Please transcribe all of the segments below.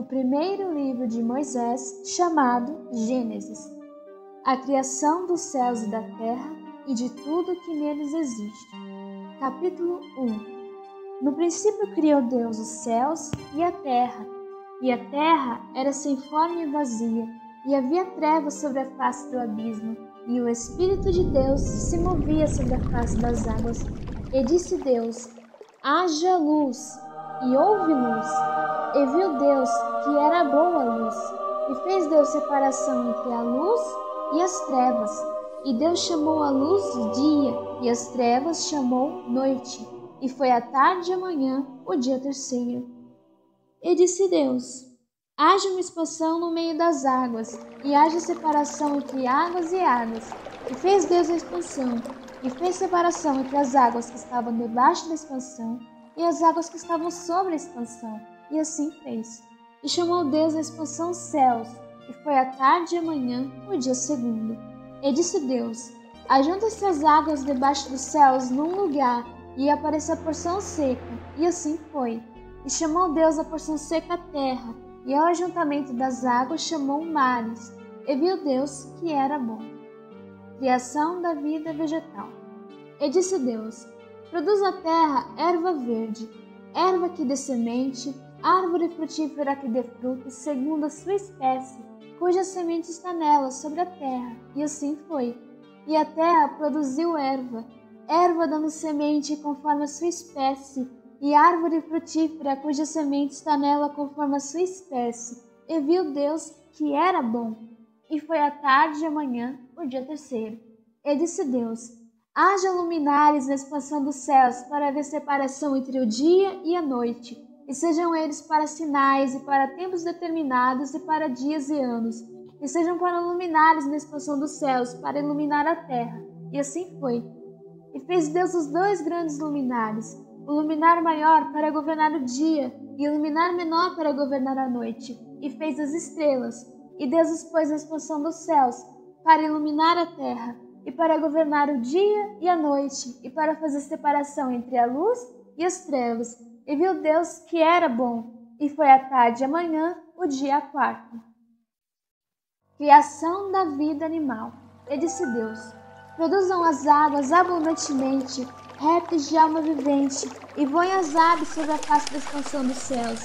primeiro livro de Moisés, chamado Gênesis, a criação dos céus e da terra e de tudo que neles existe. Capítulo 1. No princípio criou Deus os céus e a terra era sem forma e vazia, e havia trevas sobre a face do abismo, e o Espírito de Deus se movia sobre a face das águas. E disse Deus: haja luz, e houve luz. E viu Deus que era boa a luz, e fez Deus separação entre a luz e as trevas. E Deus chamou a luz dia, e as trevas chamou noite. E foi a tarde e a manhã, o dia terceiro. E disse Deus: haja uma expansão no meio das águas, e haja separação entre águas e águas. E fez Deus a expansão, e fez separação entre as águas que estavam debaixo da expansão e as águas que estavam sobre a expansão. E assim fez. E chamou Deus a expansão céus, e foi a tarde e a manhã, o dia segundo. E disse Deus: ajunta-se as águas debaixo dos céus num lugar, e apareça a porção seca. E assim foi. E chamou Deus a porção seca terra, e ao ajuntamento das águas chamou mares. E viu Deus que era bom. Criação da vida vegetal. E disse Deus: produz a terra erva verde, erva que dê semente, árvore frutífera que dê frutos segundo a sua espécie, cuja semente está nela sobre a terra. E assim foi. E a terra produziu erva, erva dando semente conforme a sua espécie, e árvore frutífera cuja semente está nela conforme a sua espécie. E viu Deus que era bom. E foi a tarde e a manhã, o dia terceiro. E disse Deus: haja luminares na expansão dos céus para haver separação entre o dia e a noite, e sejam eles para sinais e para tempos determinados e para dias e anos, e sejam para luminares na expansão dos céus para iluminar a terra. E assim foi. E fez Deus os dois grandes luminares, o luminar maior para governar o dia e o luminar menor para governar a noite. E fez as estrelas, e Deus os pôs na expansão dos céus para iluminar a terra e para governar o dia e a noite e para fazer separação entre a luz e as trevas. E viu Deus que era bom. E foi a tarde e a manhã, o dia quarto. Criação da vida animal. E disse Deus: produzam as águas abundantemente répteis de alma vivente, e voem as aves sobre a face da expansão dos céus.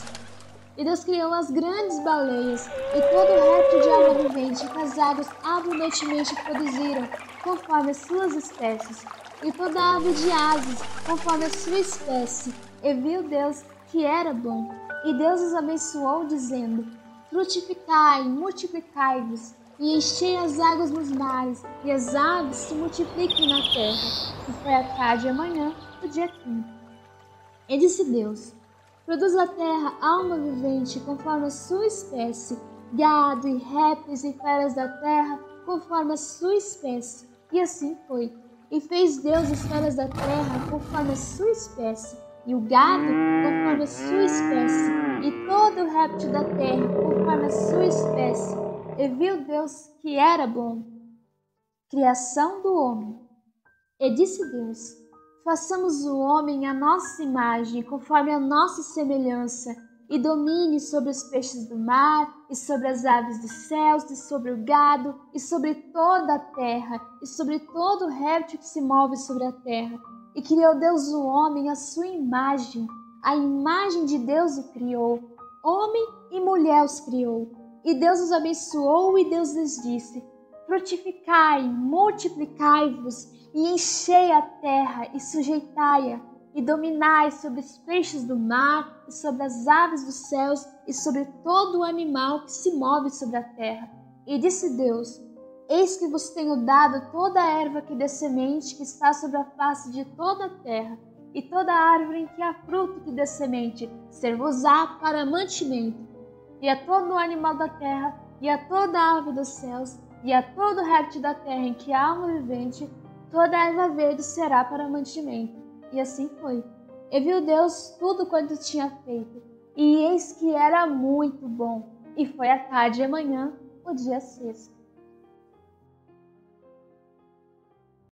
E Deus criou as grandes baleias, e todo réptil de alma vivente que as águas abundantemente produziram, conforme as suas espécies, e toda ave de asas, conforme a sua espécie. E viu Deus que era bom. E Deus os abençoou, dizendo: frutificai, multiplicai-vos, e enchei as águas nos mares, e as aves se multipliquem na terra. E foi a tarde e a manhã, o dia quinto. E disse Deus: produz a terra alma vivente conforme a sua espécie, gado e répteis e feras da terra conforme a sua espécie. E assim foi. E fez Deus as feras da terra conforme a sua espécie, e o gado conforme a sua espécie, e todo o réptil da terra conforme a sua espécie. E viu Deus que era bom. Criação do homem. E disse Deus: façamos o homem à nossa imagem, conforme a nossa semelhança, e domine sobre os peixes do mar, e sobre as aves dos céus, e sobre o gado, e sobre toda a terra, e sobre todo o réptil que se move sobre a terra. E criou Deus o homem à sua imagem, a imagem de Deus o criou, homem e mulher os criou. E Deus os abençoou, e Deus lhes disse: frutificai, multiplicai-vos, e enchei a terra, e sujeitai-a, e dominai sobre os peixes do mar, e sobre as aves dos céus, e sobre todo o animal que se move sobre a terra. E disse Deus: eis que vos tenho dado toda a erva que dê semente, que está sobre a face de toda a terra, e toda árvore em que há fruto que dê semente, ser-vos-á para mantimento. E a todo o animal da terra, e a toda a ave dos céus, e a todo réptil da terra em que há alma vivente, toda a erva verde será para mantimento. E assim foi. E viu Deus tudo quanto tinha feito, e eis que era muito bom. E foi a tarde e a manhã, o dia sexto.